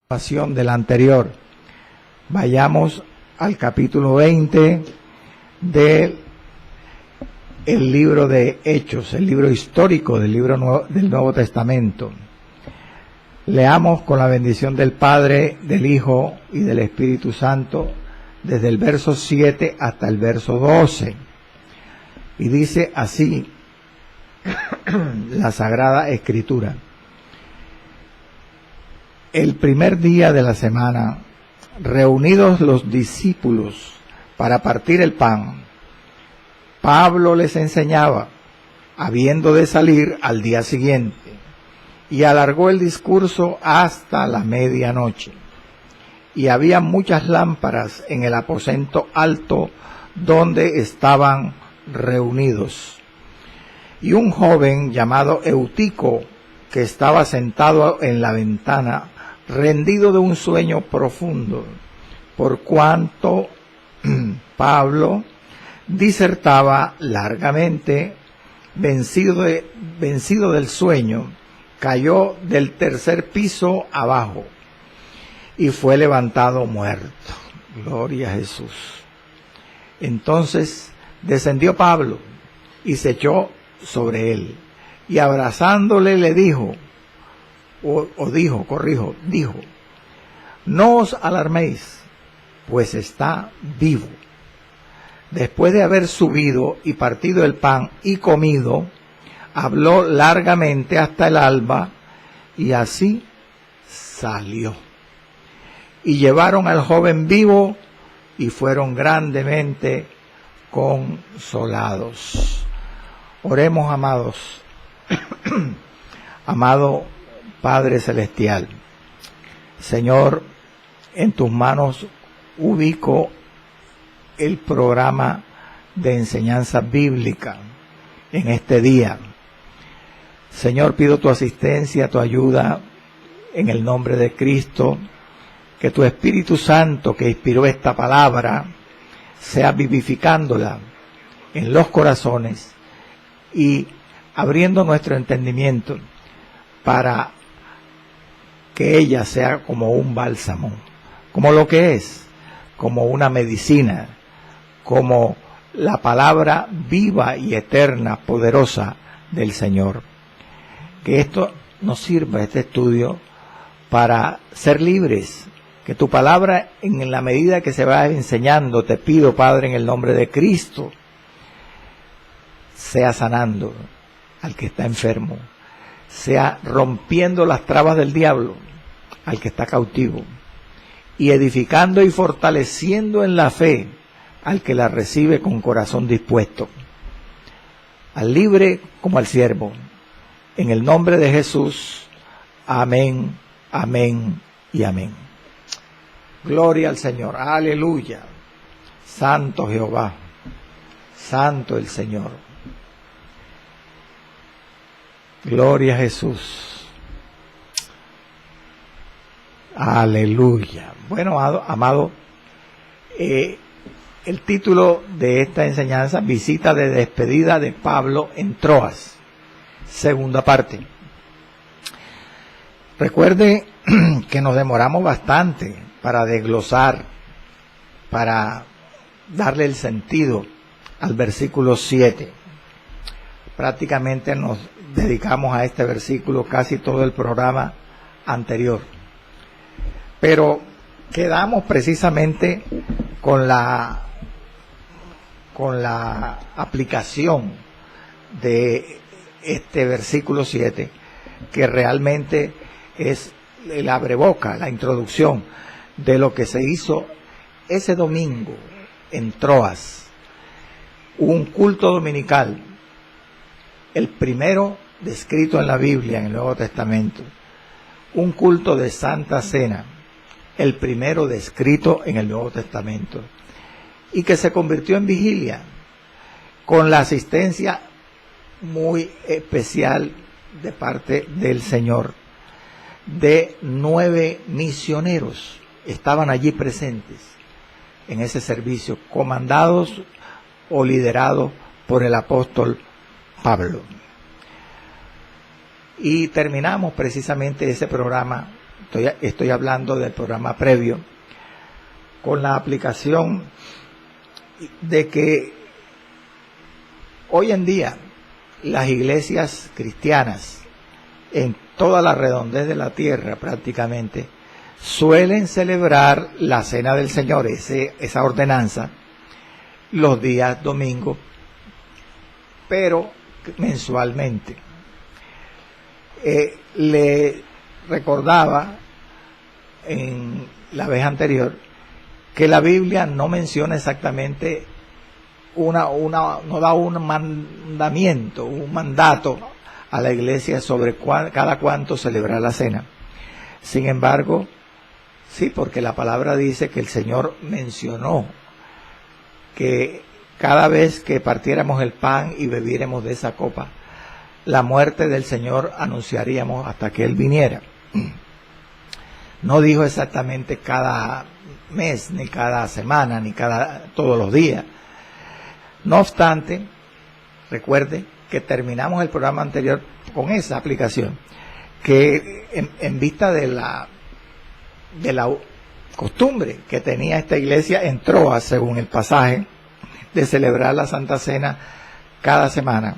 Del anterior. Vayamos al capítulo 20 del libro de Hechos, el libro histórico del del Nuevo Testamento. Leamos con la bendición del Padre, del Hijo y del Espíritu Santo desde el verso 7 hasta el verso 12. Y dice así la Sagrada Escritura. El primer día de la semana, reunidos los discípulos para partir el pan, Pablo les enseñaba, habiendo de salir al día siguiente, y alargó el discurso hasta la medianoche. Y había muchas lámparas en el aposento alto donde estaban reunidos. Y un joven llamado Eutico, que estaba sentado en la ventana, rendido de un sueño profundo, por cuanto Pablo disertaba largamente, vencido del sueño, cayó del tercer piso abajo y fue levantado muerto. Gloria a Jesús. Entonces descendió Pablo y se echó sobre él, y abrazándole le dijo, dijo, no os alarméis, pues está vivo. Después de haber subido y partido el pan y comido, habló largamente hasta el alba, y así salió. Y llevaron al joven vivo y fueron grandemente consolados. Oremos, amados. Amado Padre Celestial, Señor, en tus manos ubico el programa de enseñanza bíblica en este día. Señor, pido tu asistencia, tu ayuda en el nombre de Cristo, que tu Espíritu Santo que inspiró esta palabra sea vivificándola en los corazones y abriendo nuestro entendimiento para que ella sea como un bálsamo, como lo que es, como una medicina, como la palabra viva y eterna, poderosa del Señor. Que esto nos sirva, este estudio, para ser libres. Que tu palabra, en la medida que se va enseñando, te pido, Padre, en el nombre de Cristo, sea sanando al que está enfermo, sea rompiendo las trabas del diablo al que está cautivo, y edificando y fortaleciendo en la fe al que la recibe con corazón dispuesto, al libre como al siervo. En el nombre de Jesús, amén, amén y amén. Gloria al Señor, aleluya. Santo Jehová, santo el Señor. Gloria a Jesús. Aleluya. Bueno, amado, el título de esta enseñanza, visita de despedida de Pablo en Troas, segunda parte. Recuerde que nos demoramos bastante para desglosar, para darle el sentido al versículo 7. Prácticamente nos dedicamos a este versículo casi todo el programa anterior. Pero quedamos precisamente con la aplicación de este versículo 7, que realmente es el abreboca, la introducción de lo que se hizo ese domingo en Troas, un culto dominical, el primero descrito en la Biblia, en el Nuevo Testamento, un culto de Santa Cena, el primero descrito en el Nuevo Testamento, y que se convirtió en vigilia, con la asistencia muy especial de parte del Señor, de 9 misioneros estaban allí presentes en ese servicio, comandados o liderados por el apóstol Pablo. Y terminamos precisamente ese programa estoy hablando del programa previo, con la aplicación de que hoy en día las iglesias cristianas en toda la redondez de la tierra prácticamente suelen celebrar la Cena del Señor, esa ordenanza, los días domingos, pero mensualmente. Le recordaba en la vez anterior que la Biblia no menciona exactamente no da un mandamiento, un mandato a la iglesia sobre cada cuánto celebrar la cena. Sin embargo, sí, porque la palabra dice que el Señor mencionó que cada vez que partiéramos el pan y bebiéramos de esa copa, la muerte del Señor anunciaríamos hasta que Él viniera. No dijo exactamente cada mes, ni cada semana, ni todos los días. No obstante, recuerde que terminamos el programa anterior con esa aplicación, que en vista de la costumbre que tenía esta iglesia en Troas, según el pasaje, de celebrar la Santa Cena cada semana,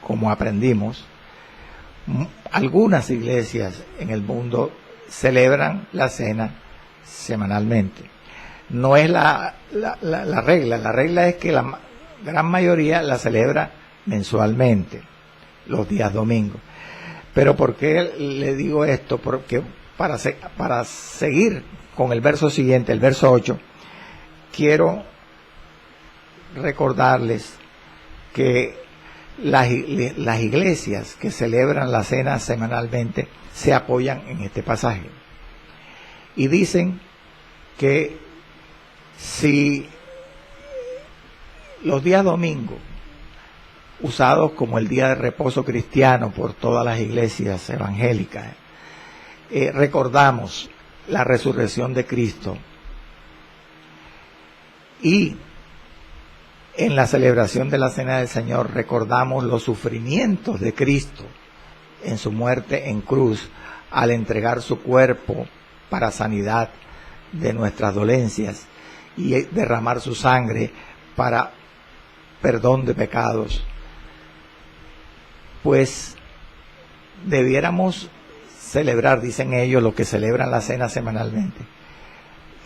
como aprendimos, algunas iglesias en el mundo celebran la cena semanalmente. No es la regla es que la gran mayoría la celebra mensualmente, los días domingos. Pero ¿por qué le digo esto? Porque para seguir con el verso siguiente, el verso 8, quiero recordarles que las iglesias que celebran la cena semanalmente se apoyan en este pasaje y dicen que si los días domingos, usados como el día de reposo cristiano por todas las iglesias evangélicas, recordamos la resurrección de Cristo, y en la celebración de la Cena del Señor recordamos los sufrimientos de Cristo en su muerte en cruz, al entregar su cuerpo para sanidad de nuestras dolencias y derramar su sangre para perdón de pecados, pues debiéramos celebrar, dicen ellos, los que celebran la cena semanalmente,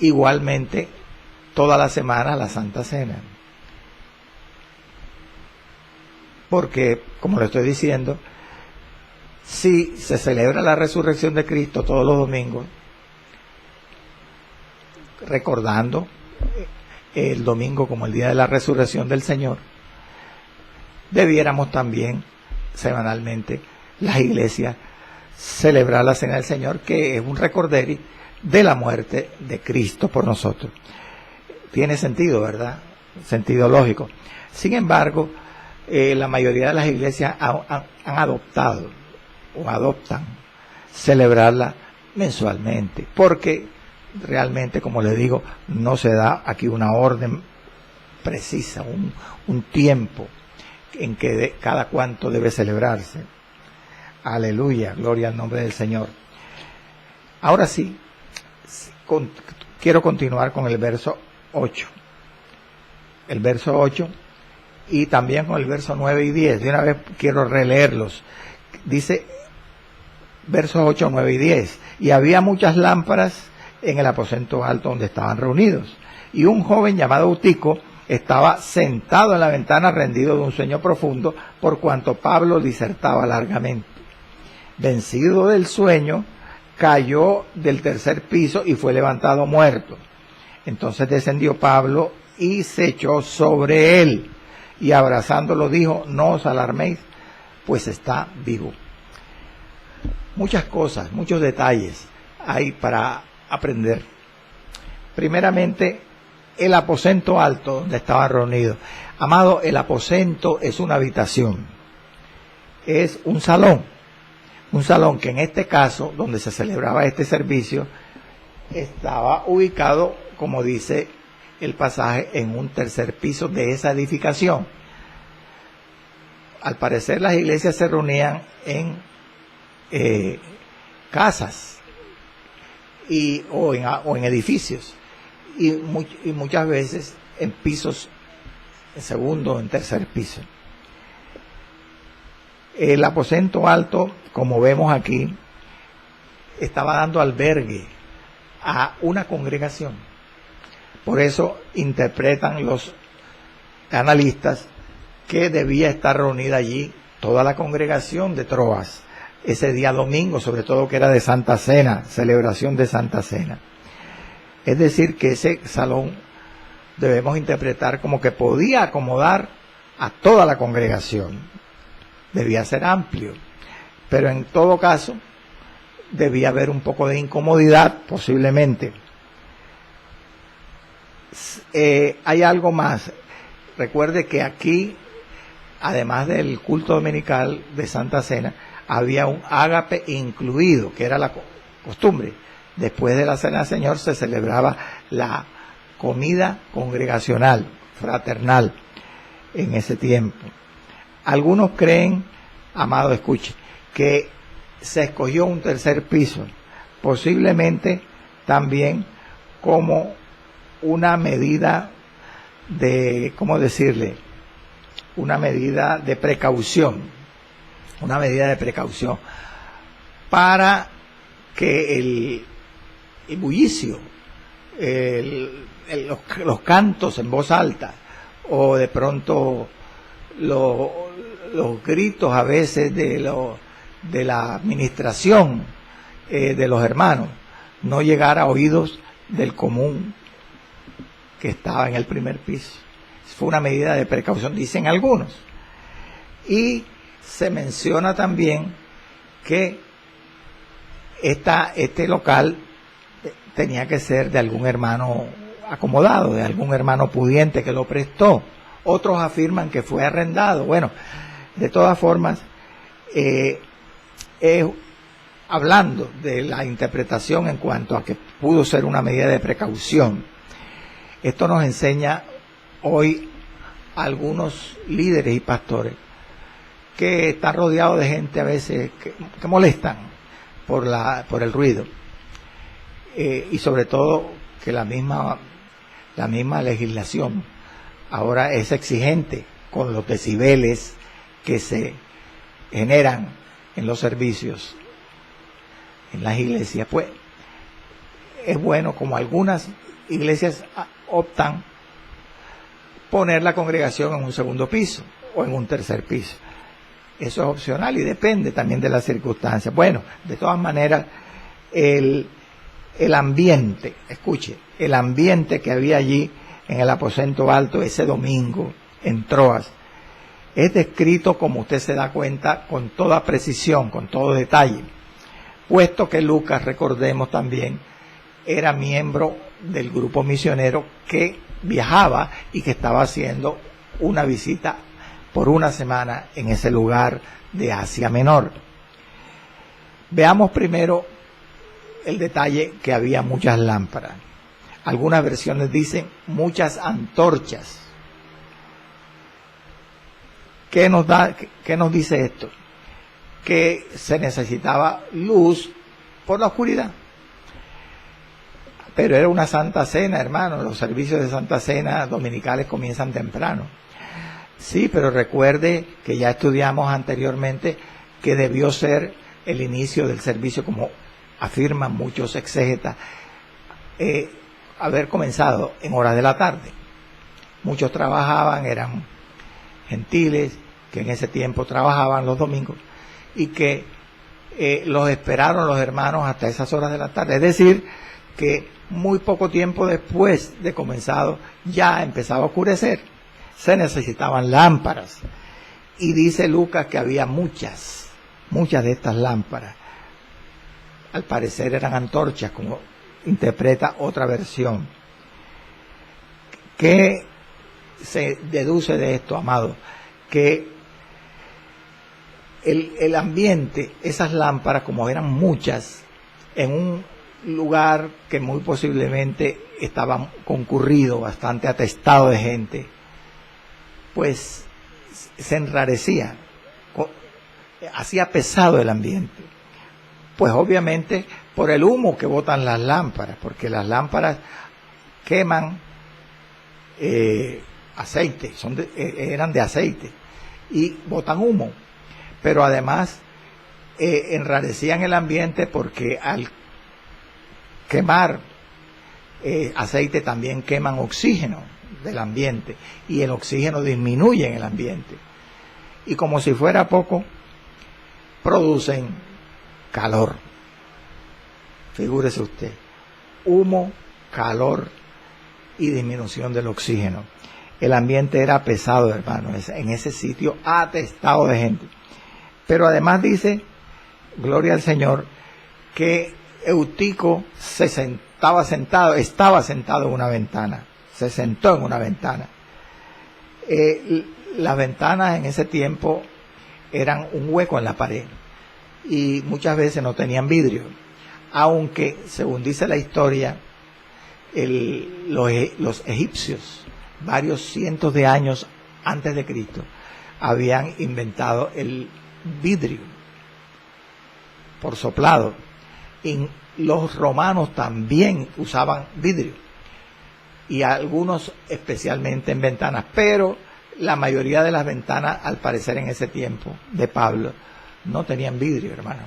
igualmente toda la semana la Santa Cena. Porque, como le estoy diciendo, si se celebra la resurrección de Cristo todos los domingos, recordando el domingo como el día de la resurrección del Señor, debiéramos también semanalmente las iglesias celebrar la Cena del Señor, que es un recorderi de la muerte de Cristo por nosotros. Tiene sentido, ¿verdad? Sentido lógico. Sin embargo, la mayoría de las iglesias han adoptado o adoptan celebrarla mensualmente, porque realmente, como les digo, no se da aquí una orden precisa, un tiempo en que cada cuánto debe celebrarse. Aleluya, gloria al nombre del Señor. Ahora sí, quiero continuar con el verso 8. El verso 8 y también con el verso 9 y 10. De una vez quiero releerlos. Dice, versos 8, 9 y 10. Y había muchas lámparas en el aposento alto donde estaban reunidos. Y un joven llamado Eutico estaba sentado en la ventana rendido de un sueño profundo, por cuanto Pablo disertaba largamente. Vencido del sueño, cayó del tercer piso y fue levantado muerto. Entonces descendió Pablo y se echó sobre él, y abrazándolo dijo, no os alarméis, pues está vivo. Muchas cosas, muchos detalles hay para aprender. Primeramente, el aposento alto donde estaban reunidos. Amado, el aposento es una habitación, es un salón que en este caso, donde se celebraba este servicio, estaba ubicado, como dice el pasaje, en un tercer piso de esa edificación. Al parecer las iglesias se reunían en casas o en edificios, y muchas veces en pisos, en segundo o en tercer piso. El aposento alto, como vemos aquí, estaba dando albergue a una congregación. Por eso interpretan los analistas que debía estar reunida allí toda la congregación de Troas ese día domingo, sobre todo que era de Santa Cena, celebración de Santa Cena. Es decir, que ese salón debemos interpretar como que podía acomodar a toda la congregación. Debía ser amplio, pero en todo caso debía haber un poco de incomodidad posiblemente. Hay algo más. Recuerde que aquí, además del culto dominical de Santa Cena, había un ágape incluido, que era la costumbre. Después de la Cena del Señor se celebraba la comida congregacional, fraternal, en ese tiempo. Algunos creen, amado, escuche, que se escogió un tercer piso, posiblemente también como una medida de, ¿cómo decirle? Una medida de precaución, para que el bullicio, los cantos en voz alta, o de pronto los gritos a veces de la administración de los hermanos, no llegara a oídos del común que estaba en el primer piso. Fue una medida de precaución, dicen algunos. Y se menciona también que este local tenía que ser de algún hermano acomodado, de algún hermano pudiente que lo prestó. Otros afirman que fue arrendado. Bueno, de todas formas, hablando de la interpretación en cuanto a que pudo ser una medida de precaución, esto nos enseña hoy a algunos líderes y pastores que están rodeados de gente a veces que molestan por el ruido, y sobre todo que la misma legislación ahora es exigente con los decibeles que se generan en los servicios en las iglesias. Pues es bueno, como algunas iglesias optan, poner la congregación en un segundo piso o en un tercer piso. Eso es opcional y depende también de las circunstancias. Bueno, de todas maneras, el ambiente, escuche, el ambiente que había allí en el aposento alto ese domingo en Troas, es descrito, como usted se da cuenta, con toda precisión, con todo detalle, puesto que Lucas, recordemos también, era miembro del grupo misionero que viajaba y que estaba haciendo una visita por una semana en ese lugar de Asia Menor. Veamos primero el detalle que había muchas lámparas. Algunas versiones dicen muchas antorchas. ¿Qué nos dice esto? Que se necesitaba luz por la oscuridad. Pero era una Santa Cena, hermano. Los servicios de Santa Cena dominicales comienzan temprano. Sí, pero recuerde que ya estudiamos anteriormente que debió ser el inicio del servicio, como afirman muchos exégetas, haber comenzado en horas de la tarde. Muchos trabajaban, eran gentiles, que en ese tiempo trabajaban los domingos, y que los esperaron los hermanos hasta esas horas de la tarde. Es decir, que muy poco tiempo después de comenzado ya empezaba a oscurecer. Se necesitaban lámparas. Y dice Lucas que había muchas de estas lámparas. Al parecer eran antorchas, como interpreta otra versión. ¿Qué se deduce de esto, amado? Que el ambiente, esas lámparas, como eran muchas, en un lugar que muy posiblemente estaba concurrido, bastante atestado de gente, pues se enrarecía, hacía pesado el ambiente, Pues obviamente por el humo que botan las lámparas, porque las lámparas queman aceite, eran de aceite y botan humo, pero además enrarecían el ambiente porque al quemar aceite también queman oxígeno del ambiente y el oxígeno disminuye en el ambiente y como si fuera poco producen calor. Figúrese usted, humo, calor y disminución del oxígeno. El ambiente era pesado, hermano, en ese sitio atestado de gente. Pero además dice, gloria al Señor, que Eutico estaba sentado en una ventana, se sentó en una ventana. Las ventanas en ese tiempo eran un hueco en la pared y muchas veces no tenían vidrio, aunque según dice la historia, los egipcios, varios cientos de años antes de Cristo, habían inventado el vidrio por soplado. Y los romanos también usaban vidrio, y algunos especialmente en ventanas, pero la mayoría de las ventanas, al parecer en ese tiempo de Pablo, no tenían vidrio, hermano.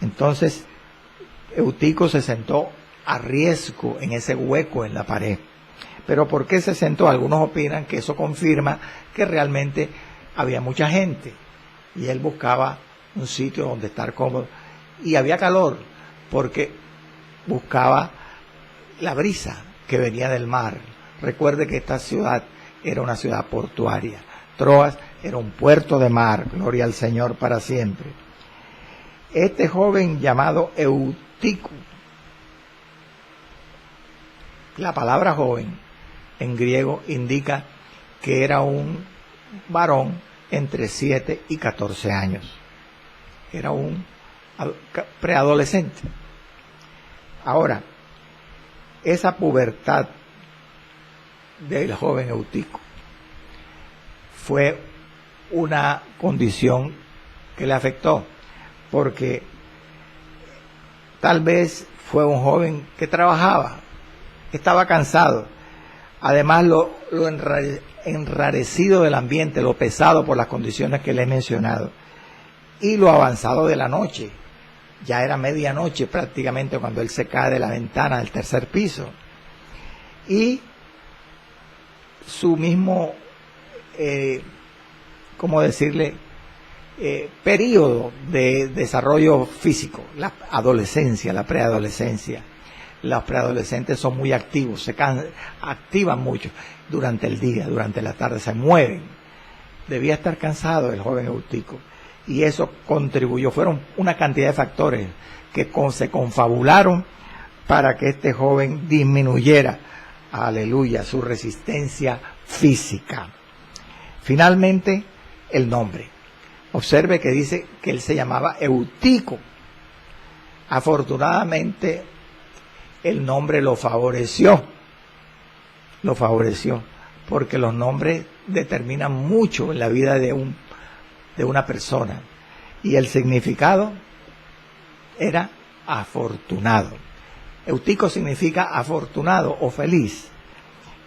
Entonces, Eutico se sentó a riesgo en ese hueco en la pared. Pero ¿por qué se sentó? Algunos opinan que eso confirma que realmente había mucha gente y él buscaba un sitio donde estar cómodo. Y había calor porque buscaba la brisa que venía del mar. Recuerde que esta ciudad era una ciudad portuaria. Troas era un puerto de mar, gloria al Señor para siempre. Este joven llamado Eutico, la palabra joven en griego indica que era un varón entre 7 y 14 años. Era un preadolescente. Ahora, esa pubertad del joven Eutico fue una condición que le afectó, porque tal vez fue un joven que trabajaba, estaba cansado, además lo enrarecido del ambiente, lo pesado por las condiciones que le he mencionado, y lo avanzado de la noche. Ya era medianoche prácticamente cuando él se cae de la ventana del tercer piso, y su mismo ¿cómo decirle? Periodo de desarrollo físico, la adolescencia, la preadolescencia. Los preadolescentes son muy activos, activan mucho durante el día, durante la tarde, se mueven. Debía estar cansado el joven Eutico, y eso contribuyó, fueron una cantidad de factores que se confabularon para que este joven disminuyera, aleluya, su resistencia física. Finalmente, el nombre. Observe que dice que él se llamaba Eutico. Afortunadamente, el nombre lo favoreció, porque los nombres determinan mucho en la vida de una persona, y el significado era afortunado. Eutico significa afortunado o feliz,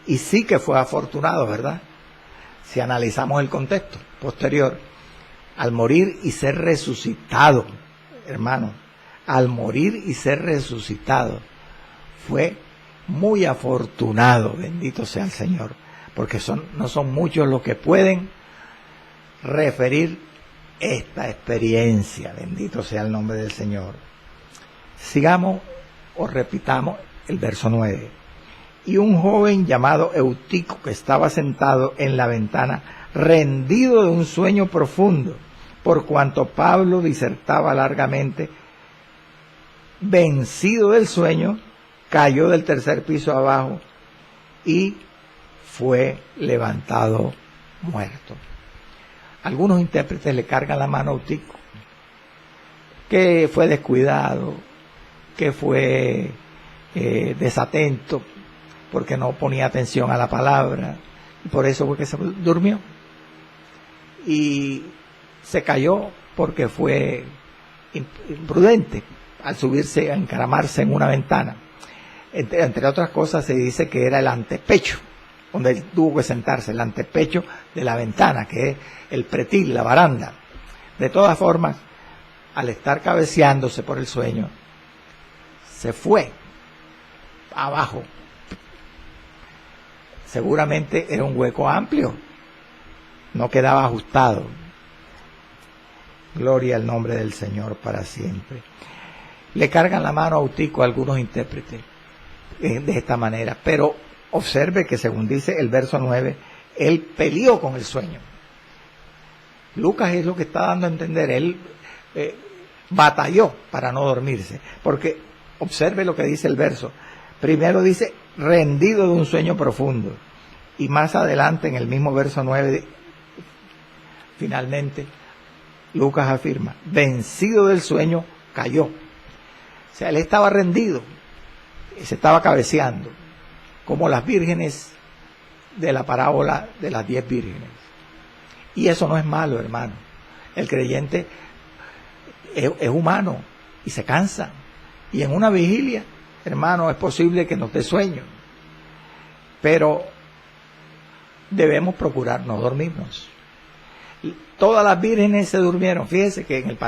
y sí que fue afortunado, ¿verdad? Si analizamos el contexto posterior, al morir y ser resucitado, hermano, al morir y ser resucitado, fue muy afortunado, bendito sea el Señor, porque no son muchos los que pueden referir esta experiencia, bendito sea el nombre del Señor. Sigamos o repitamos el verso 9. Y un joven llamado Eutico, que estaba sentado en la ventana, rendido de un sueño profundo, por cuanto Pablo disertaba largamente, vencido del sueño, cayó del tercer piso abajo y fue levantado muerto. Algunos intérpretes le cargan la mano a Eutico, que fue descuidado, que fue desatento, porque no ponía atención a la palabra, y por eso fue que se durmió. Y se cayó porque fue imprudente al subirse, a encaramarse en una ventana. Entre otras cosas se dice que era el antepecho, donde él tuvo que sentarse, el antepecho de la ventana, que es el pretil, la baranda. De todas formas, al estar cabeceándose por el sueño, se fue abajo. Seguramente era un hueco amplio, no quedaba ajustado. Gloria al nombre del Señor para siempre. Le cargan la mano a Eutico a algunos intérpretes de esta manera, pero observe que según dice el verso 9, él peleó con el sueño. Lucas es lo que está dando a entender, él batalló para no dormirse, porque observe lo que dice el verso. Primero dice, rendido de un sueño profundo, y más adelante en el mismo verso 9, finalmente, Lucas afirma, vencido del sueño, cayó. O sea, él estaba rendido, se estaba cabeceando, como las vírgenes de la parábola de las 10 vírgenes. Y eso no es malo, hermano. El creyente es humano y se cansa. Y en una vigilia, hermano, es posible que nos dé sueño. Pero debemos procurar no dormirnos. Todas las vírgenes se durmieron. Fíjese que en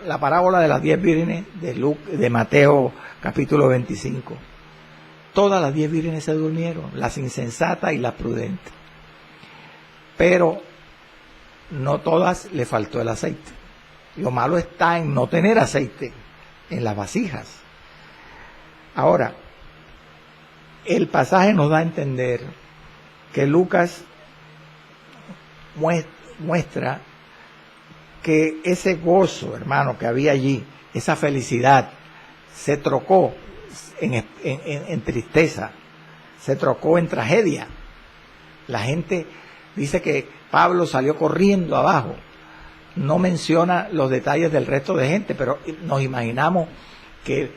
la parábola de las 10 vírgenes de Mateo capítulo 25, todas las 10 vírgenes se durmieron, las insensatas y las prudentes. Pero no todas le faltó el aceite. Lo malo está en no tener aceite en las vasijas. Ahora, el pasaje nos da a entender que Lucas muestra que ese gozo, hermano, que había allí, esa felicidad, se trocó en tristeza, se trocó en tragedia. La gente dice que Pablo salió corriendo abajo. No menciona los detalles del resto de gente, pero nos imaginamos que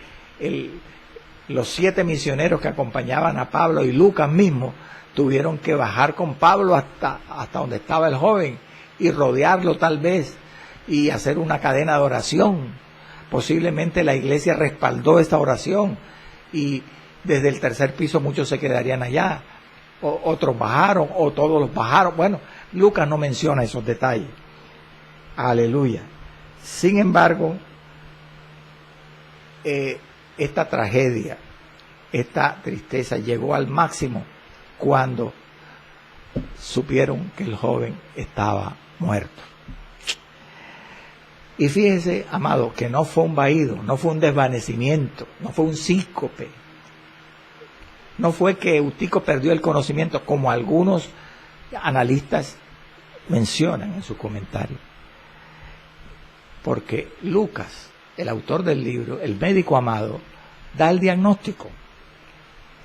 los 7 misioneros que acompañaban a Pablo y Lucas mismo tuvieron que bajar con Pablo hasta donde estaba el joven y rodearlo tal vez y hacer una cadena de oración. Posiblemente la iglesia respaldó esta oración y desde el 3er piso muchos se quedarían allá, otros bajaron o todos los bajaron. Bueno, Lucas no menciona esos detalles. Aleluya. Sin embargo, esta tragedia, esta tristeza llegó al máximo cuando supieron que el joven estaba muerto. Y fíjese, amado, que no fue un vaído, no fue un desvanecimiento, no fue un síncope. No fue que Eutico perdió el conocimiento, como algunos analistas mencionan en sus comentarios. Porque Lucas, el autor del libro, el médico amado, da el diagnóstico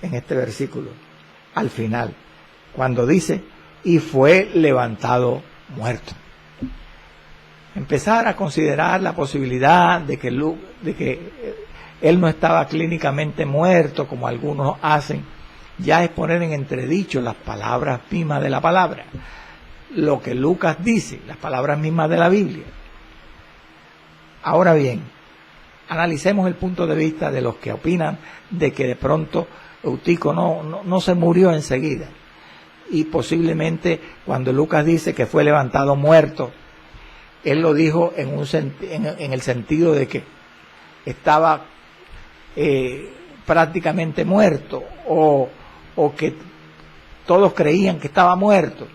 en este versículo, al final, cuando dice, y fue levantado muerto. Empezar a considerar la posibilidad de que él no estaba clínicamente muerto, como algunos hacen, ya es poner en entredicho las palabras mismas de la palabra. Lo que Lucas dice, las palabras mismas de la Biblia. Ahora bien, analicemos el punto de vista de los que opinan de que de pronto Eutico no se murió enseguida. Y posiblemente cuando Lucas dice que fue levantado muerto, él lo dijo en el sentido de que estaba prácticamente muerto o que todos creían que estaba muerto.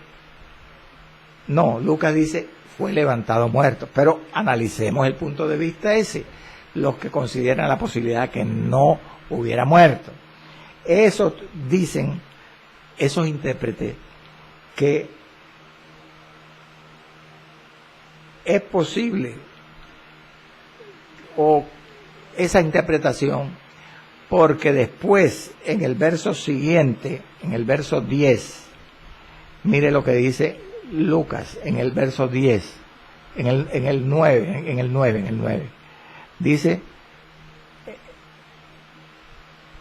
No, Lucas dice fue levantado muerto, pero analicemos el punto de vista ese, los que consideran la posibilidad que no hubiera muerto. Eso dicen esos intérpretes, que es posible, o esa interpretación, porque después en el verso siguiente, en el verso 10, mire lo que dice Lucas en el verso 10, en el 9, dice,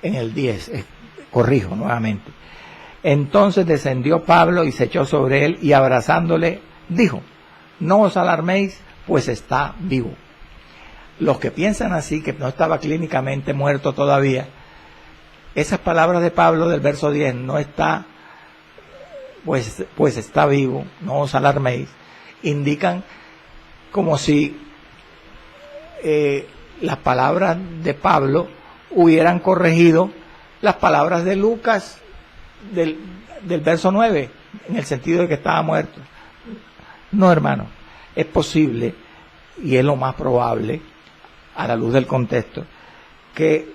en el 10, corrijo nuevamente, entonces descendió Pablo y se echó sobre él y abrazándole dijo, no os alarméis, pues está vivo. los que piensan así, que no estaba clínicamente muerto todavía, esas palabras de Pablo del verso 10, no está, pues está vivo, no os alarméis, indican como si las palabras de Pablo hubieran corregido las palabras de Lucas del verso 9, en el sentido de que estaba muerto. No, hermano, es posible, y es lo más probable, a la luz del contexto, que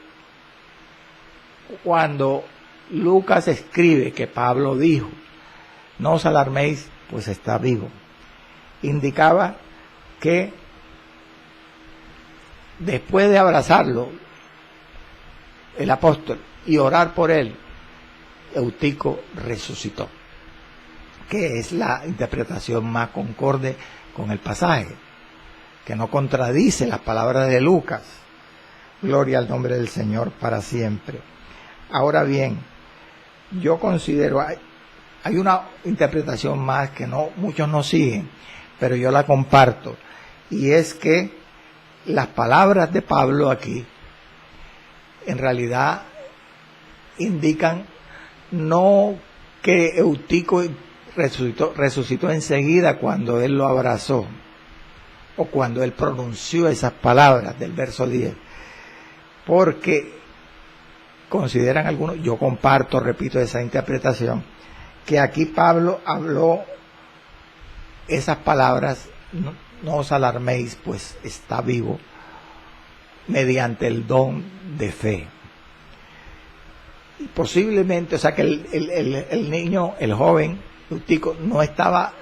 cuando Lucas escribe que Pablo dijo, no os alarméis, pues está vivo, indicaba que después de abrazarlo, el apóstol, y orar por él, Eutico resucitó, que es la interpretación más concorde con el pasaje, que no contradice las palabras de Lucas. Gloria al nombre del Señor para siempre. Ahora bien, yo considero, hay una interpretación más que no muchos no siguen, pero yo la comparto, y es que las palabras de Pablo aquí en realidad indican no que Eutico resucitó enseguida cuando él lo abrazó o cuando él pronunció esas palabras del verso 10, porque consideran algunos, yo comparto, repito, esa interpretación, que aquí Pablo habló esas palabras, no os alarméis, pues está vivo, mediante el don de fe. Y posiblemente, o sea que el niño, el joven, Eutico, no estaba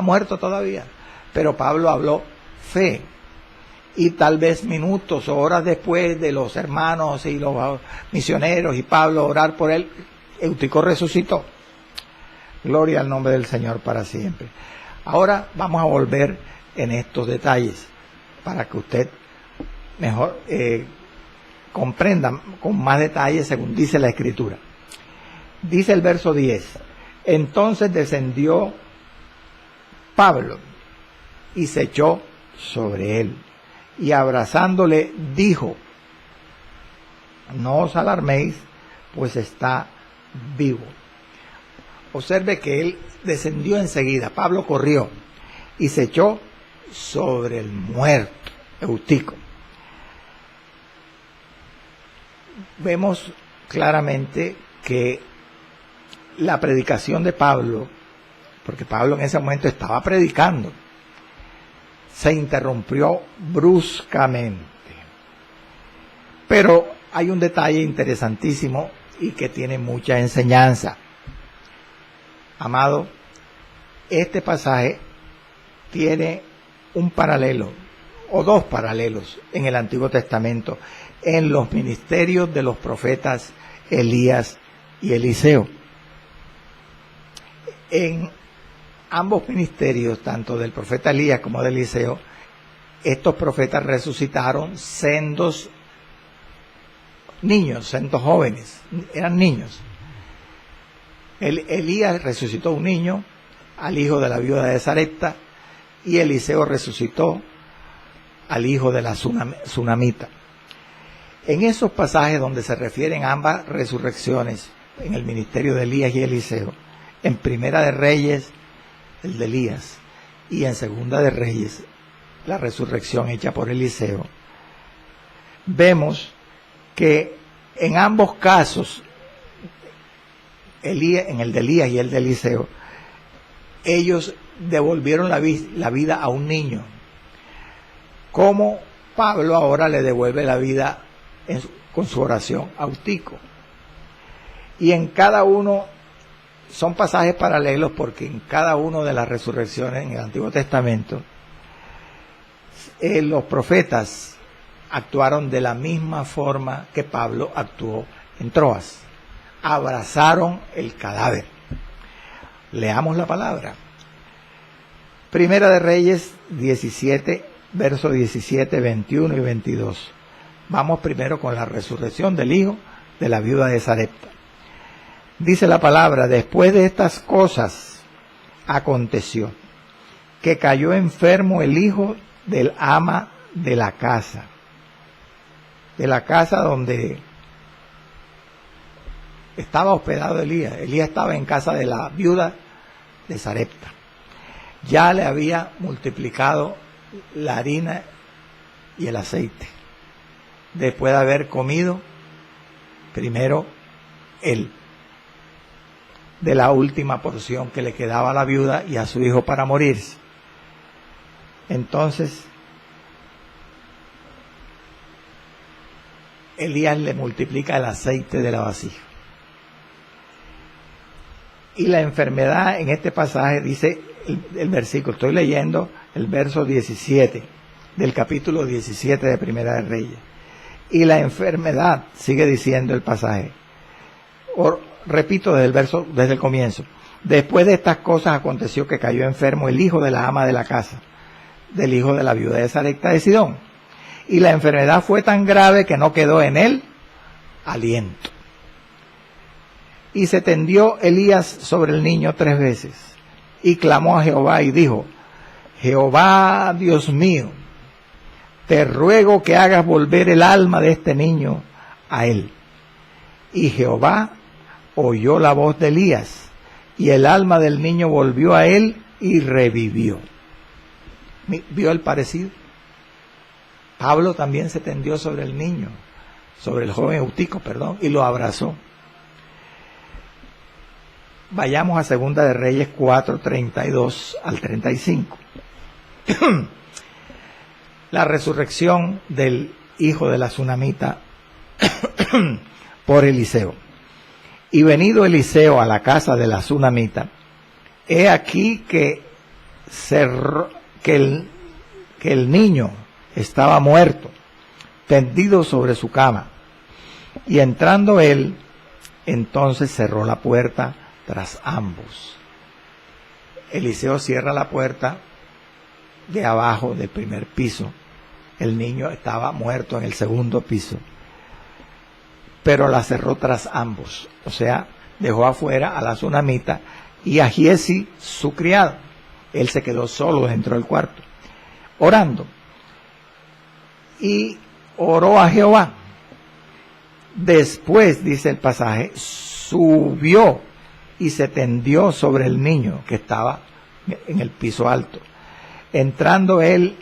muerto todavía, pero Pablo habló fe, y tal vez minutos o horas después de los hermanos y los misioneros y Pablo orar por él, Eutico resucitó. Gloria al nombre del Señor para siempre. Ahora vamos a volver en estos detalles para que usted mejor comprenda con más detalles según dice la Escritura. Dice el verso 10, entonces descendió Pablo y se echó sobre él, y abrazándole dijo, no os alarméis, pues está vivo. Observe que él descendió enseguida, Pablo corrió y se echó sobre el muerto, Eutico. Vemos claramente que la predicación de Pablo, porque Pablo en ese momento estaba predicando, se interrumpió bruscamente. Pero hay un detalle interesantísimo y que tiene mucha enseñanza. Amado, este pasaje tiene un paralelo, o dos paralelos, en el Antiguo Testamento, en los ministerios de los profetas Elías y Eliseo. En ambos ministerios, tanto del profeta Elías como de Eliseo, estos profetas resucitaron sendos niños, sendos jóvenes, eran niños. Elías resucitó un niño, al hijo de la viuda de Sarepta, y Eliseo resucitó al hijo de la Sunamita. En esos pasajes donde se refieren a ambas resurrecciones, en el ministerio de Elías y Eliseo, en Primera de Reyes, el de Elías, y en Segunda de Reyes, la resurrección hecha por Eliseo, vemos que en ambos casos, en el de Elías y el de Eliseo, ellos devolvieron la vida a un niño, como Pablo ahora le devuelve la vida con su oración a Eutico. Y en cada uno son pasajes paralelos, porque en cada una de las resurrecciones en el Antiguo Testamento los profetas actuaron de la misma forma que Pablo actuó en Troas. Abrazaron el cadáver. Leamos la palabra. Primera de Reyes 17, versos 17, 21 y 22. Vamos primero con la resurrección del hijo de la viuda de Sarepta. Dice la palabra, después de estas cosas aconteció que cayó enfermo el hijo del ama de la casa, de la casa donde estaba hospedado Elías. Elías estaba en casa de la viuda de Sarepta. Ya le había multiplicado la harina y el aceite, después de haber comido primero él de la última porción que le quedaba a la viuda y a su hijo para morirse. Entonces Elías le multiplica el aceite de la vasija. Y la enfermedad en este pasaje dice el versículo, estoy leyendo el verso 17 del capítulo 17 de Primera de Reyes. Y la enfermedad, sigue diciendo el pasaje, repito desde el comienzo, después de estas cosas aconteció que cayó enfermo el hijo de la ama de la casa, del hijo de la viuda de Sarepta de Sidón. Y la enfermedad fue tan grave que no quedó en él aliento. Y se tendió Elías sobre el niño 3 veces, y clamó a Jehová y dijo, Jehová, Dios mío, te ruego que hagas volver el alma de este niño a él. Y Jehová oyó la voz de Elías, y el alma del niño volvió a él y revivió. ¿Vio el parecido? Pablo también se tendió sobre el niño, sobre el joven Eutico, y lo abrazó. Vayamos a Segunda de Reyes 4, 32 al 35. La resurrección del hijo de la Sunamita por Eliseo. Y venido Eliseo a la casa de la Sunamita, he aquí que el niño estaba muerto, tendido sobre su cama. Y entrando él, entonces cerró la puerta tras ambos. Eliseo cierra la puerta de abajo del primer piso. El niño estaba muerto en el segundo piso, pero la cerró tras ambos. O sea, dejó afuera a la Sunamita y a Giezi, su criado. Él se quedó solo dentro del cuarto, orando. Y oró a Jehová. Después, dice el pasaje, subió y se tendió sobre el niño que estaba en el piso alto. Entrando él,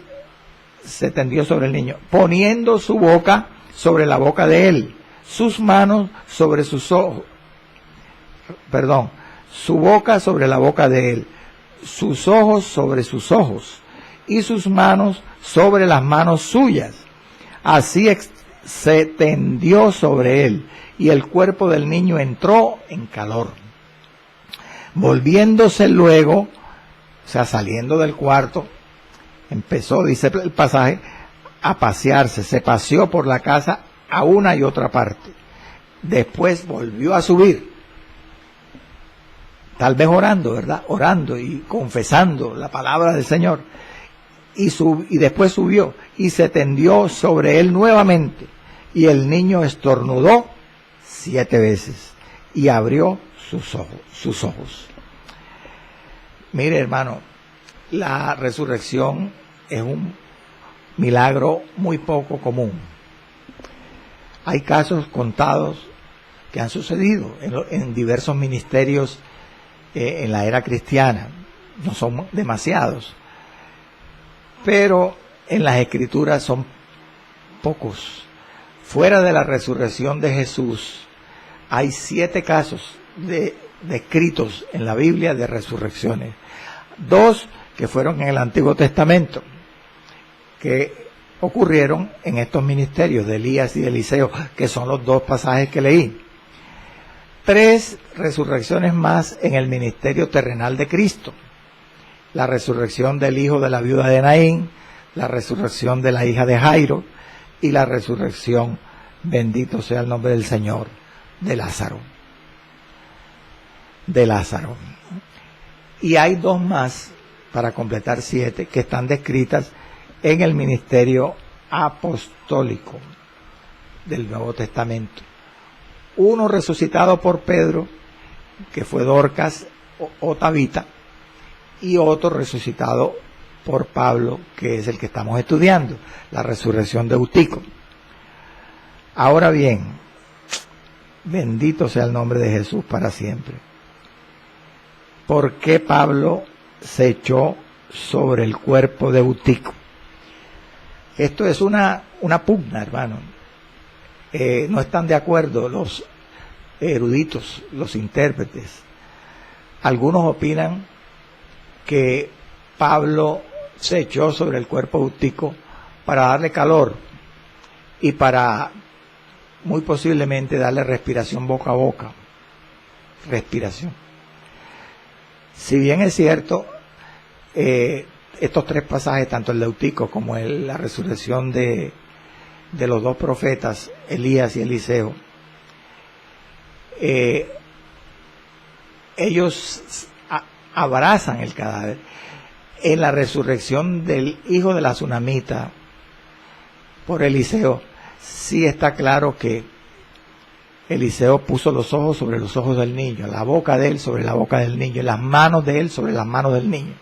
se tendió sobre el niño, poniendo su boca sobre la boca de él, sus manos sobre sus ojos, su boca sobre la boca de él, sus ojos sobre sus ojos, y sus manos sobre las manos suyas. Así se tendió sobre él, y el cuerpo del niño entró en calor. Volviéndose luego, o sea, saliendo del cuarto, empezó, dice el pasaje, a pasearse. Se paseó por la casa a una y otra parte. Después volvió a subir, tal vez orando, ¿verdad? Orando y confesando la palabra del Señor. Y después subió y se tendió sobre él nuevamente. Y el niño estornudó 7 veces y abrió sus ojos. Mire, hermano, la resurrección es un milagro muy poco común. Hay casos contados que han sucedido en diversos ministerios en la era cristiana. No son demasiados, pero en las Escrituras son pocos. Fuera de la resurrección de Jesús, hay 7 casos descritos en la Biblia de resurrecciones. 2 que fueron en el Antiguo Testamento, que ocurrieron en estos ministerios de Elías y de Eliseo, que son los 2 pasajes que leí. 3 resurrecciones más en el ministerio terrenal de Cristo. La resurrección del hijo de la viuda de Naín, la resurrección de la hija de Jairo y la resurrección, bendito sea el nombre del Señor, de Lázaro. Y hay 2 más, para completar 7, que están descritas en el ministerio apostólico del Nuevo Testamento. Uno resucitado por Pedro, que fue Dorcas o Tabita, y otro resucitado por Pablo, que es el que estamos estudiando, la resurrección de Eutico. Ahora bien, bendito sea el nombre de Jesús para siempre. ¿Por qué Pablo se echó sobre el cuerpo de Eutico? Esto es una pugna, hermano. No están de acuerdo los eruditos, los intérpretes. Algunos opinan que Pablo se echó sobre el cuerpo de Eutico para darle calor y para muy posiblemente darle respiración boca a boca. Respiración. Si bien es cierto, estos tres pasajes, tanto el de Eutico como la resurrección de los dos profetas, Elías y Eliseo, ellos abrazan el cadáver. En la resurrección del hijo de la tsunamita por Eliseo, sí está claro que Eliseo puso los ojos sobre los ojos del niño, la boca de él sobre la boca del niño, y las manos de él sobre las manos del niño.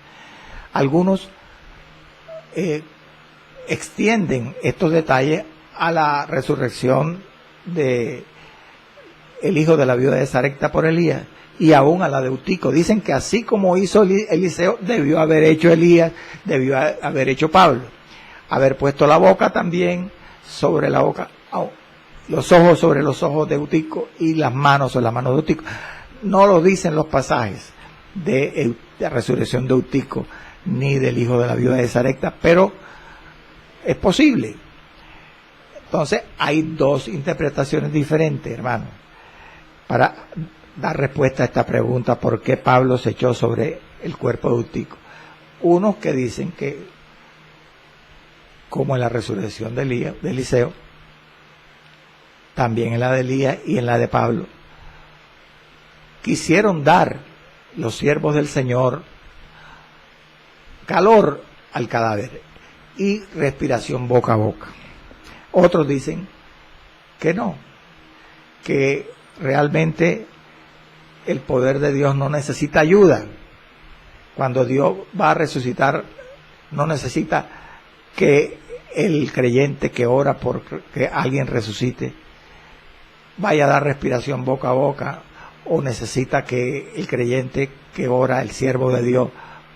Algunos extienden estos detalles a la resurrección de el hijo de la viuda de Sarepta por Elías, y aún a la de Eutico. Dicen que así como hizo Eliseo, debió haber hecho Elías, debió haber hecho Pablo. Haber puesto la boca también sobre la boca, los ojos sobre los ojos de Eutico y las manos sobre las manos de Eutico. No lo dicen los pasajes de la resurrección de Eutico ni del hijo de la viuda de Sarepta, pero es posible. Entonces hay dos interpretaciones diferentes, hermano, para dar respuesta a esta pregunta: ¿por qué Pablo se echó sobre el cuerpo de Eutico? Unos que dicen que, como en la resurrección de Eliseo, también en la de Elías y en la de Pablo, quisieron dar los siervos del Señor calor al cadáver y respiración boca a boca. Otros dicen que no, que realmente el poder de Dios no necesita ayuda. Cuando Dios va a resucitar, no necesita que el creyente que ora por que alguien resucite vaya a dar respiración boca a boca, o necesita que el creyente que ora, el siervo de Dios,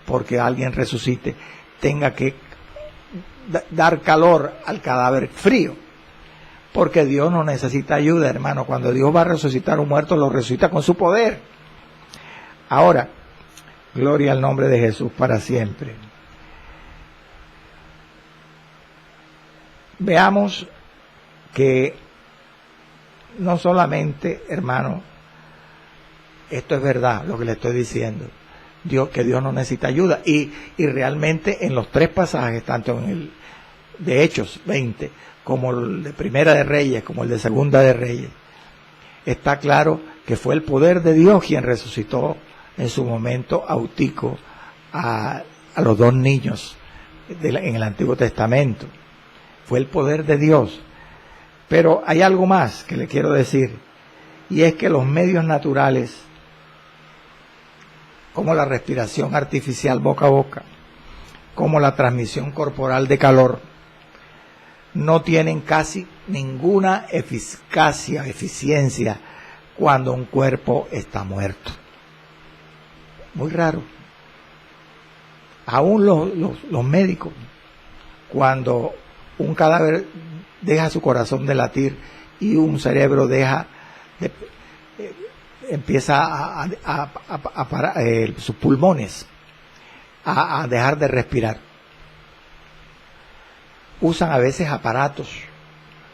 porque alguien resucite, tenga que dar calor al cadáver frío, porque Dios no necesita ayuda, hermano. Cuando Dios va a resucitar un muerto, lo resucita con su poder. Ahora, gloria al nombre de Jesús para siempre. Veamos que no solamente, hermano, esto es verdad lo que le estoy diciendo, que Dios no necesita ayuda, y realmente en los tres pasajes, tanto en el de Hechos 20 como el de Primera de Reyes como el de Segunda de Reyes, está claro que fue el poder de Dios quien resucitó en su momento a Eutico, a los dos niños en el Antiguo Testamento. Fue el poder de Dios. Pero hay algo más que le quiero decir, y es que los medios naturales, como la respiración artificial boca a boca, como la transmisión corporal de calor, no tienen casi ninguna eficiencia cuando un cuerpo está muerto. Muy raro. Aún los médicos, cuando un cadáver deja su corazón de latir y un cerebro empieza a parar, sus pulmones a dejar de respirar, usan a veces aparatos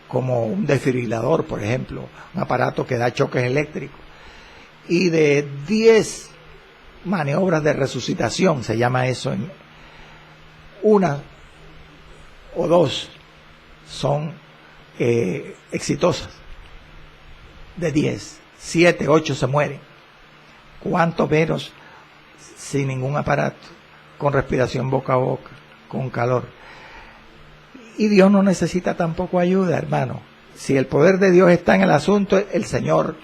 como un desfibrilador, por ejemplo, un aparato que da choques eléctricos, y de 10 maniobras de resucitación, se llama eso, en una o dos son exitosas. De 10, 7, 8 se mueren. ¿Cuánto menos sin ningún aparato, con respiración boca a boca, con calor? Y Dios no necesita tampoco ayuda, hermano. Si el poder de Dios está en el asunto, el Señor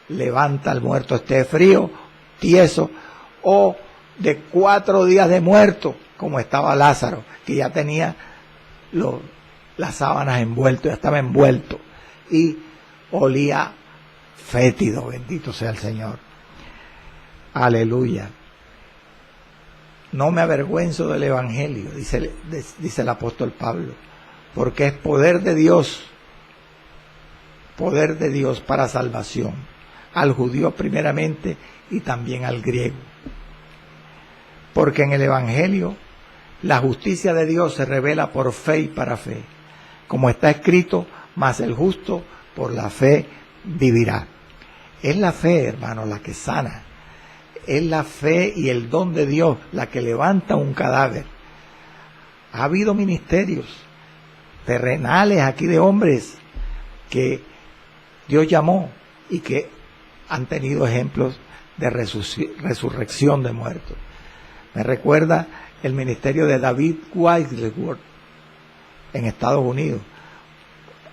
levanta al muerto, esté frío, tieso, o de 4 días de muerto, como estaba Lázaro, que ya tenía las sábanas envueltas, ya estaba envuelto, y olía fétido, bendito sea el Señor. Aleluya. No me avergüenzo del Evangelio, dice el apóstol Pablo, porque es poder de Dios para salvación, al judío primeramente y también al griego. Porque en el Evangelio la justicia de Dios se revela por fe y para fe, como está escrito, mas el justo por la fe vivirá. Es la fe, hermano, la que sana. Es la fe y el don de Dios la que levanta un cadáver. Ha habido ministerios terrenales aquí de hombres que Dios llamó y que han tenido ejemplos de resurrección de muertos. Me recuerda el ministerio de David Wigglesworth en Estados Unidos.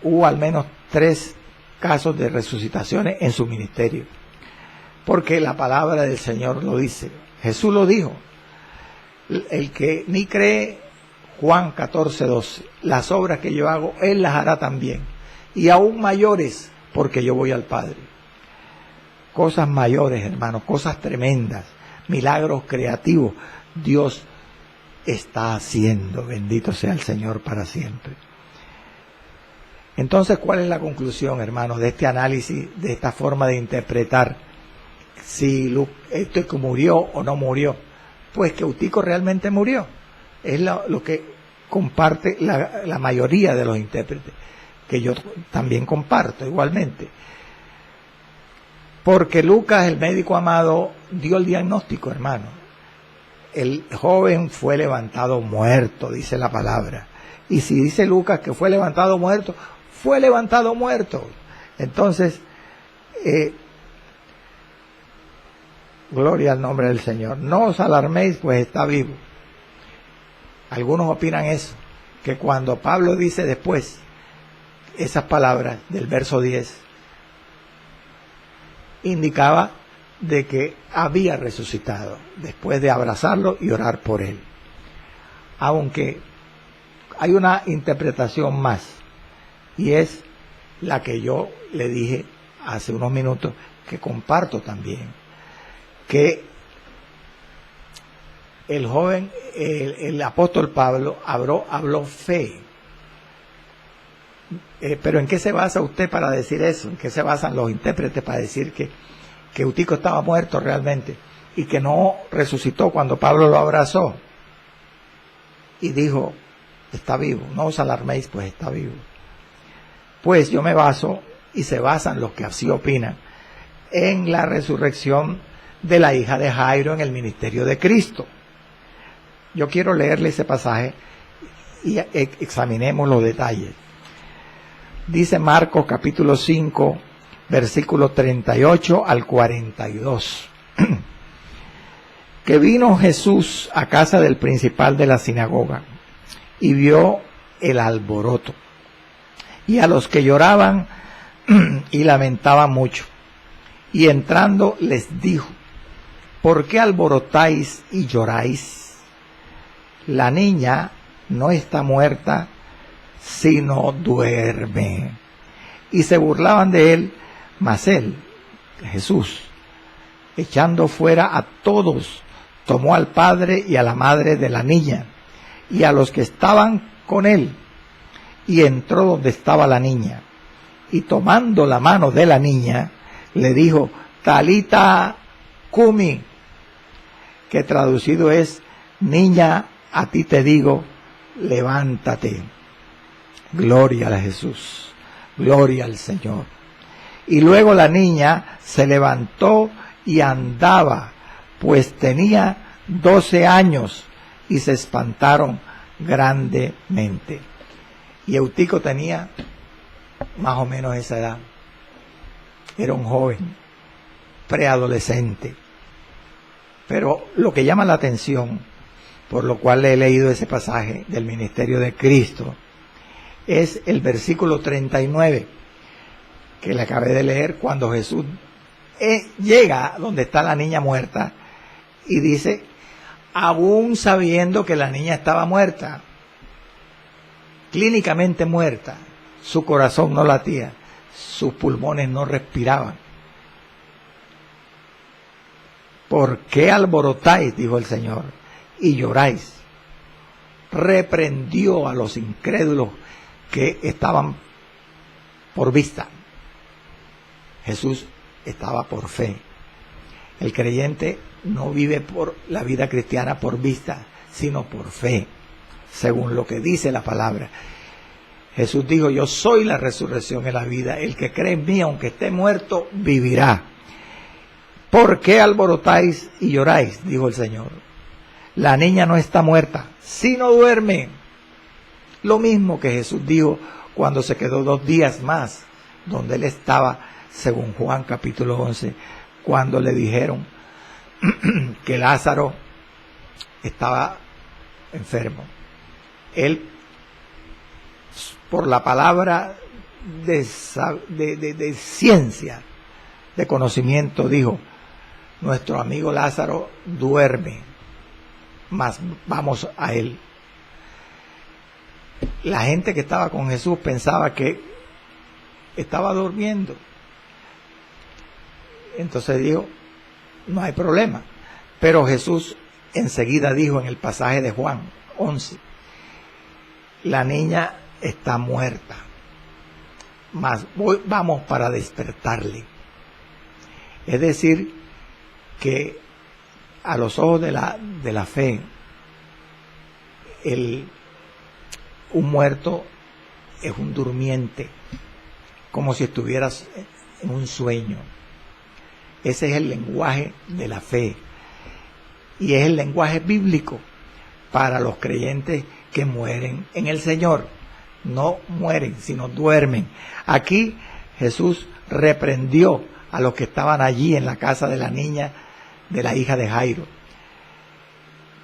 Hubo al menos 3 casos de resucitaciones en su ministerio, porque la palabra del Señor lo dice. Jesús lo dijo: el que ni cree, Juan 14:12, las obras que yo hago, él las hará también, y aún mayores, porque yo voy al Padre. Cosas mayores, hermanos, cosas tremendas, milagros creativos, Dios está haciendo, bendito sea el Señor para siempre. Entonces, ¿cuál es la conclusión, hermanos, de este análisis, de esta forma de interpretar si Eutico murió o no murió? Pues que Eutico realmente murió. Es lo que comparte la mayoría de los intérpretes, que yo también comparto igualmente. Porque Lucas, el médico amado, dio el diagnóstico, hermano. El joven fue levantado muerto, dice la palabra. Y si dice Lucas que fue levantado muerto, fue levantado muerto. Entonces, gloria al nombre del Señor. No os alarméis, pues está vivo. Algunos opinan eso, que cuando Pablo dice después esas palabras del verso 10, indicaba de que había resucitado después de abrazarlo y orar por él. Aunque hay una interpretación más, y es la que yo le dije hace unos minutos, que comparto también, que el joven, el apóstol Pablo habló fe. Pero ¿en qué se basa usted para decir eso? ¿En qué se basan los intérpretes para decir que Eutico estaba muerto realmente y que no resucitó cuando Pablo lo abrazó y dijo, está vivo? No os alarméis, pues está vivo. Pues yo me baso, y se basan los que así opinan, en la resurrección de la hija de Jairo en el ministerio de Cristo. Yo quiero leerle ese pasaje y examinemos los detalles. Dice Marcos capítulo 5, versículo 38 al 42. Que vino Jesús a casa del principal de la sinagoga y vio el alboroto y a los que lloraban y lamentaban mucho. Y entrando les dijo, ¿por qué alborotáis y lloráis? La niña no está muerta, sino duerme. Y se burlaban de él, mas él, Jesús, echando fuera a todos, tomó al padre y a la madre de la niña y a los que estaban con él, y entró donde estaba la niña, y tomando la mano de la niña, le dijo, Talita cumi, que traducido es, niña, a ti te digo, levántate. Gloria a Jesús, gloria al Señor. Y luego la niña se levantó y andaba, pues tenía 12 años, y se espantaron grandemente. Y Eutico tenía más o menos esa edad. Era un joven, preadolescente. Pero lo que llama la atención, por lo cual he leído ese pasaje del ministerio de Cristo, es el versículo 39, que le acabé de leer, cuando Jesús llega donde está la niña muerta, y dice, aún sabiendo que la niña estaba muerta, clínicamente muerta, su corazón no latía, sus pulmones no respiraban. ¿Por qué alborotáis, dijo el Señor, y lloráis? Reprendió a los incrédulos que estaban por vista. Jesús estaba por fe. El creyente no vive por la vida cristiana por vista, sino por fe, según lo que dice la palabra. Jesús dijo, yo soy la resurrección y la vida. El que cree en mí, aunque esté muerto, vivirá. ¿Por qué alborotáis y lloráis? Dijo el Señor. La niña no está muerta, sino duerme. Lo mismo que Jesús dijo cuando se quedó 2 días más, donde él estaba, según Juan capítulo 11, cuando le dijeron que Lázaro estaba enfermo. Él, por la palabra de ciencia, de conocimiento, dijo, nuestro amigo Lázaro duerme, mas vamos a él. La gente que estaba con Jesús pensaba que estaba durmiendo. Entonces dijo, no hay problema. Pero Jesús enseguida dijo en el pasaje de Juan 11, la niña está muerta, mas vamos para despertarle. Es decir, que a los ojos de la fe, un muerto es un durmiente, como si estuvieras en un sueño. Ese es el lenguaje de la fe y es el lenguaje bíblico para los creyentes que mueren en el Señor. No mueren, sino duermen. Aquí Jesús reprendió a los que estaban allí en la casa de la niña, de la hija de Jairo.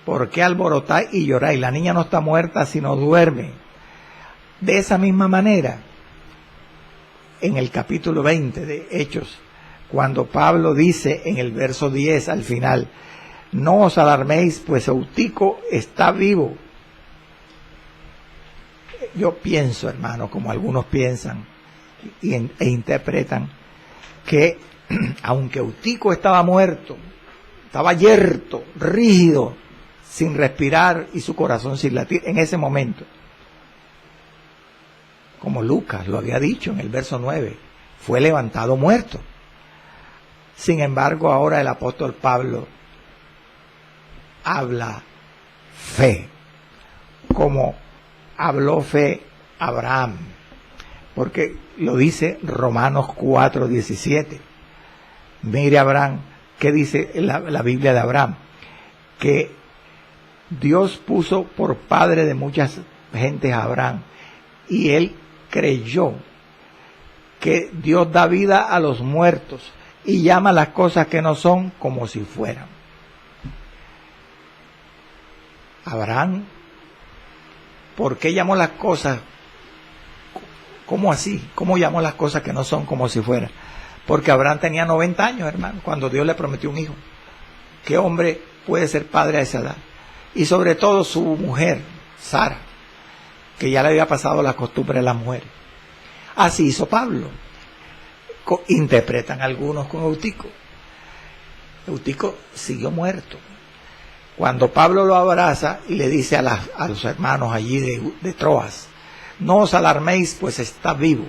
¿Por qué alborotáis y lloráis? La niña no está muerta, sino duerme. De esa misma manera, en el capítulo 20 de Hechos, cuando Pablo dice en el verso 10 al final, no os alarméis, pues Eutico está vivo. Yo pienso, hermano, como algunos piensan e interpretan, que aunque Eutico estaba muerto, estaba yerto, rígido, sin respirar y su corazón sin latir en ese momento, como Lucas lo había dicho en el verso 9, fue levantado muerto. Sin embargo, ahora el apóstol Pablo habla fe, como habló fe Abraham, porque lo dice Romanos 4:17. Mire Abraham, ¿qué dice la Biblia de Abraham? Que Dios puso por padre de muchas gentes a Abraham, y él creyó que Dios da vida a los muertos y llama las cosas que no son como si fueran. Abraham, ¿por qué llamó las cosas? ¿Cómo así? ¿Cómo llamó las cosas que no son como si fueran? Porque Abraham tenía 90 años, hermano, cuando Dios le prometió un hijo. ¿Qué hombre puede ser padre a esa edad? Y sobre todo su mujer, Sara, que ya le había pasado la costumbre de las mujeres. Así hizo Pablo. Interpretan algunos con Eutico. Eutico siguió muerto. Cuando Pablo lo abraza y le dice a los hermanos allí de Troas, no os alarméis, pues está vivo.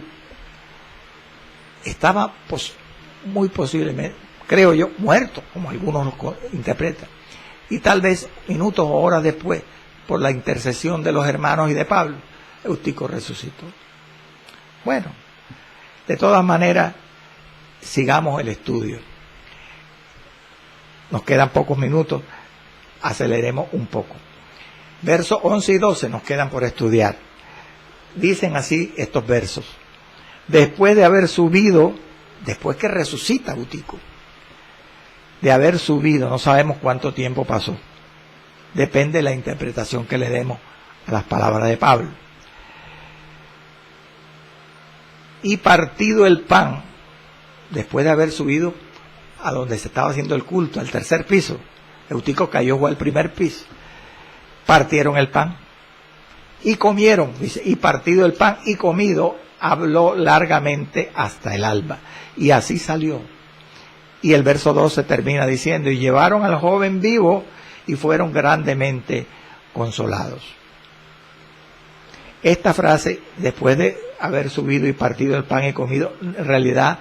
Estaba muy posiblemente, creo yo, muerto, como algunos lo interpretan. Y tal vez minutos o horas después, por la intercesión de los hermanos y de Pablo, Eutico resucitó. Bueno, de todas maneras, sigamos el estudio. Nos quedan pocos minutos, aceleremos un poco. Versos 11 y 12 nos quedan por estudiar. Dicen así estos versos. Después de haber subido, después que resucita Eutico, de haber subido, no sabemos cuánto tiempo pasó. Depende de la interpretación que le demos a las palabras de Pablo. Y partido el pan, después de haber subido a donde se estaba haciendo el culto, al tercer piso, Eutico cayó al primer piso. Partieron el pan y comieron, dice, y partido el pan y comido, habló largamente hasta el alba. Y así salió. Y el verso 12 termina diciendo, y llevaron al joven vivo y fueron grandemente consolados. Esta frase, después de haber subido y partido el pan y comido, en realidad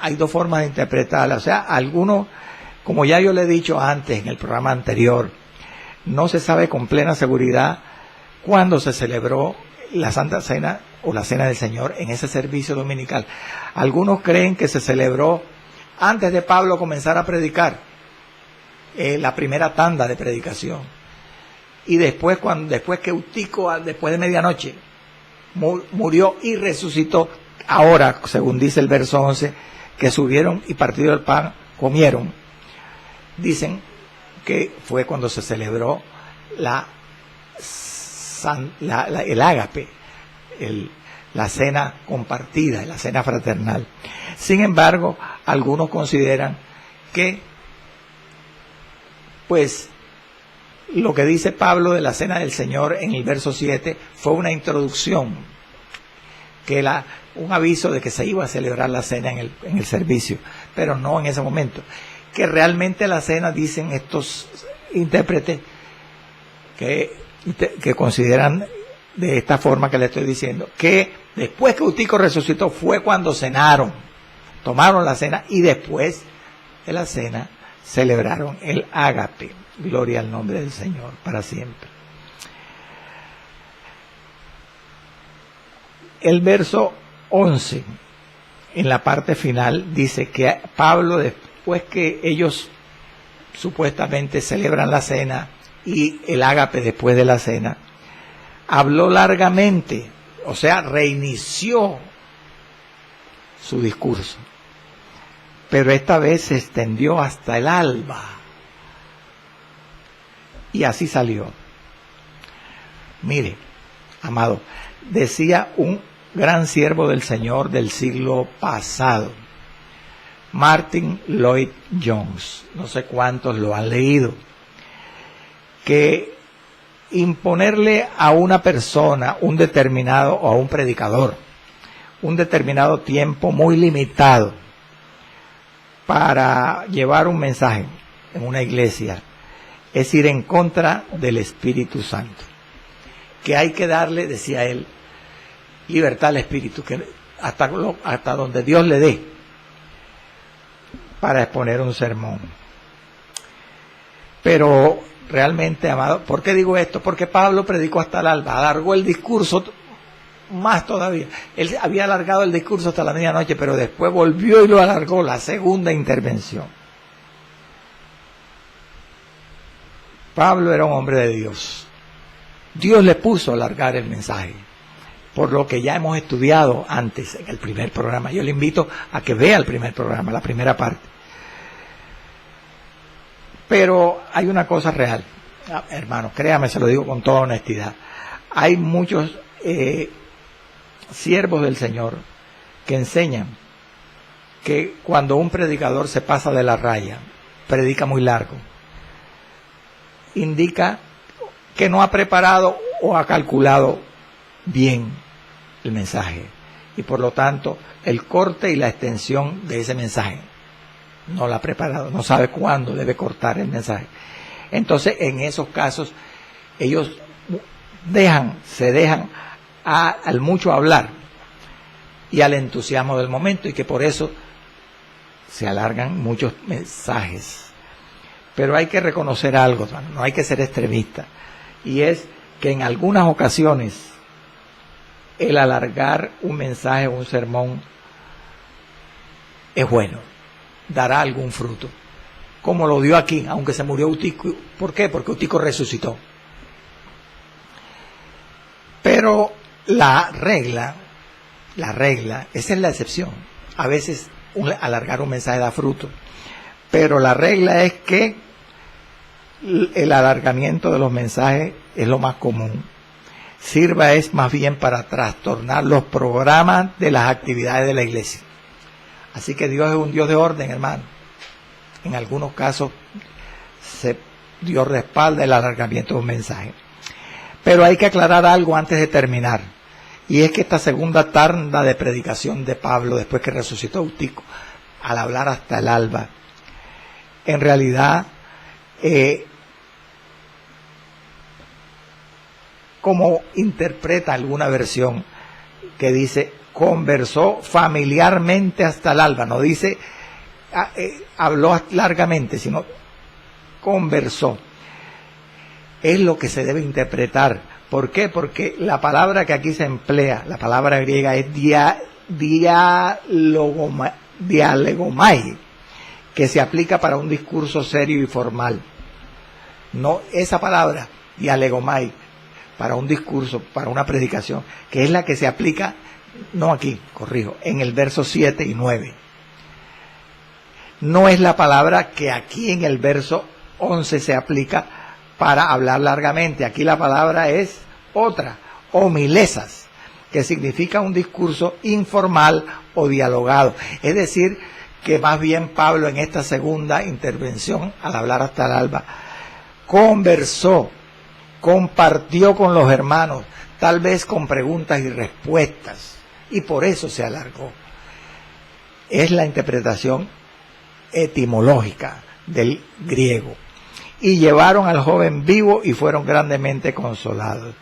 hay dos formas de interpretarla. O sea, algunos, como ya yo le he dicho antes en el programa anterior, no se sabe con plena seguridad cuándo se celebró la Santa Cena o la Cena del Señor en ese servicio dominical. Algunos creen que se celebró antes de Pablo comenzar a predicar, la primera tanda de predicación. Y después que Eutico, después de medianoche, murió y resucitó. Ahora, según dice el verso 11, que subieron y partido el pan, comieron. Dicen que fue cuando se celebró el ágape, la cena compartida, la cena fraternal. Sin embargo, algunos consideran que, pues, lo que dice Pablo de la cena del Señor en el verso 7 fue una introducción, un aviso de que se iba a celebrar la cena en el servicio, pero no en ese momento. Que realmente la cena, dicen estos intérpretes, que consideran de esta forma que le estoy diciendo, que después que Eutico resucitó fue cuando cenaron, tomaron la cena y después de la cena celebraron el ágape. Gloria al nombre del Señor para siempre. El verso 11, en la parte final, dice que Pablo, después que ellos supuestamente celebran la cena y el ágape después de la cena, habló largamente, o sea, reinició su discurso, pero esta vez se extendió hasta el alba. Y así salió. Mire, amado, decía un gran siervo del Señor del siglo pasado, Martin Lloyd Jones, no sé cuántos lo han leído, que imponerle a una persona un determinado, o a un predicador, un determinado tiempo muy limitado para llevar un mensaje en una iglesia, es ir en contra del Espíritu Santo. Que hay que darle, decía él, libertad al Espíritu, que hasta donde Dios le dé, para exponer un sermón. Pero realmente, amado, ¿por qué digo esto? Porque Pablo predicó hasta el alba, alargó el discurso más todavía. Él había alargado el discurso hasta la medianoche, pero después volvió y lo alargó, la segunda intervención. Pablo era un hombre de Dios. Dios le puso a alargar el mensaje, por lo que ya hemos estudiado antes en el primer programa. Yo le invito a que vea el primer programa, la primera parte. Pero hay una cosa real, hermano, créame, se lo digo con toda honestidad. Hay muchos siervos del Señor que enseñan que cuando un predicador se pasa de la raya, predica muy largo, indica que no ha preparado o ha calculado bien el mensaje, y por lo tanto el corte y la extensión de ese mensaje no lo ha preparado, no sabe cuándo debe cortar el mensaje. Entonces, en esos casos, ellos se dejan al mucho hablar y al entusiasmo del momento, y que por eso se alargan muchos mensajes. Pero hay que reconocer algo, no hay que ser extremista, y es que en algunas ocasiones el alargar un mensaje o un sermón es bueno, dará algún fruto, como lo dio aquí, aunque se murió Eutico. ¿Por qué? Porque Eutico resucitó. Pero la regla, esa es la excepción. A veces alargar un mensaje da fruto, pero la regla es que el alargamiento de los mensajes es lo más común. Sirva es más bien para trastornar los programas de las actividades de la iglesia. Así que Dios es un Dios de orden, hermano. En algunos casos Dios respalda el alargamiento de un mensaje. Pero hay que aclarar algo antes de terminar. Y es que esta segunda tanda de predicación de Pablo, después que resucitó Eutico, al hablar hasta el alba, en realidad, como interpreta alguna versión que dice, conversó familiarmente hasta el alba, no dice, habló largamente, sino conversó. Es lo que se debe interpretar. ¿Por qué? Porque la palabra que aquí se emplea, la palabra griega es dialegomai, que se aplica para un discurso serio y formal. No, esa palabra, dialegomai, para un discurso, para una predicación, que es la que se aplica, no aquí, corrijo, en el verso 7 y 9. No es la palabra que aquí en el verso 11 se aplica para hablar largamente. Aquí la palabra es otra, homilesas, que significa un discurso informal o dialogado. Es decir, que más bien Pablo en esta segunda intervención, al hablar hasta el alba, conversó, compartió con los hermanos, tal vez con preguntas y respuestas, y por eso se alargó. Es la interpretación etimológica del griego. Y llevaron al joven vivo y fueron grandemente consolados.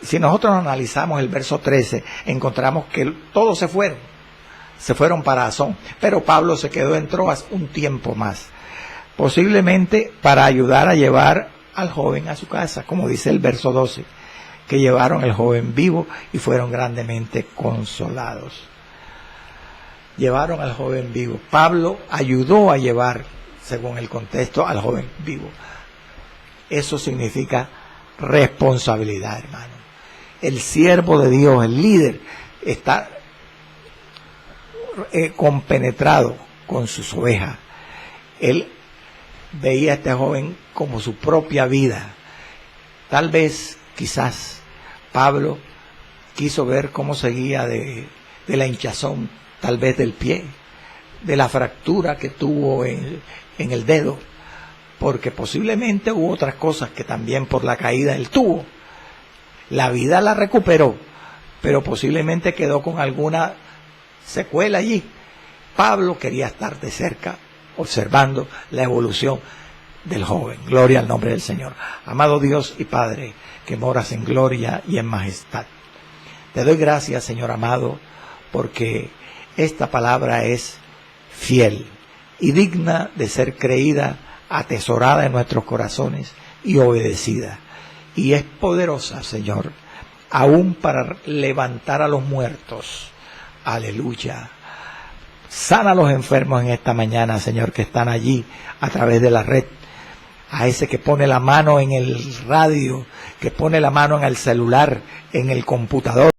Si nosotros analizamos el verso 13, encontramos que todos se fueron para Asón, pero Pablo se quedó en Troas un tiempo más, posiblemente para ayudar a llevar al joven a su casa, como dice el verso 12, que llevaron al joven vivo y fueron grandemente consolados. Llevaron al joven vivo. Pablo ayudó a llevar, según el contexto, al joven vivo. Eso significa responsabilidad, hermano. El siervo de Dios, el líder, está compenetrado con sus ovejas. Él veía a este joven como su propia vida. Tal vez, quizás, Pablo quiso ver cómo seguía de la hinchazón, tal vez del pie, de la fractura que tuvo en el dedo, porque posiblemente hubo otras cosas que también por la caída él tuvo. La vida la recuperó, pero posiblemente quedó con alguna secuela allí. Pablo quería estar de cerca, observando la evolución del joven. Gloria al nombre del Señor. Amado Dios y Padre, que moras en gloria y en majestad, te doy gracias, Señor amado, porque esta palabra es fiel y digna de ser creída, atesorada en nuestros corazones y obedecida. Y es poderosa, Señor, aún para levantar a los muertos. Aleluya. Sana a los enfermos en esta mañana, Señor, que están allí a través de la red. A ese que pone la mano en el radio, que pone la mano en el celular, en el computador,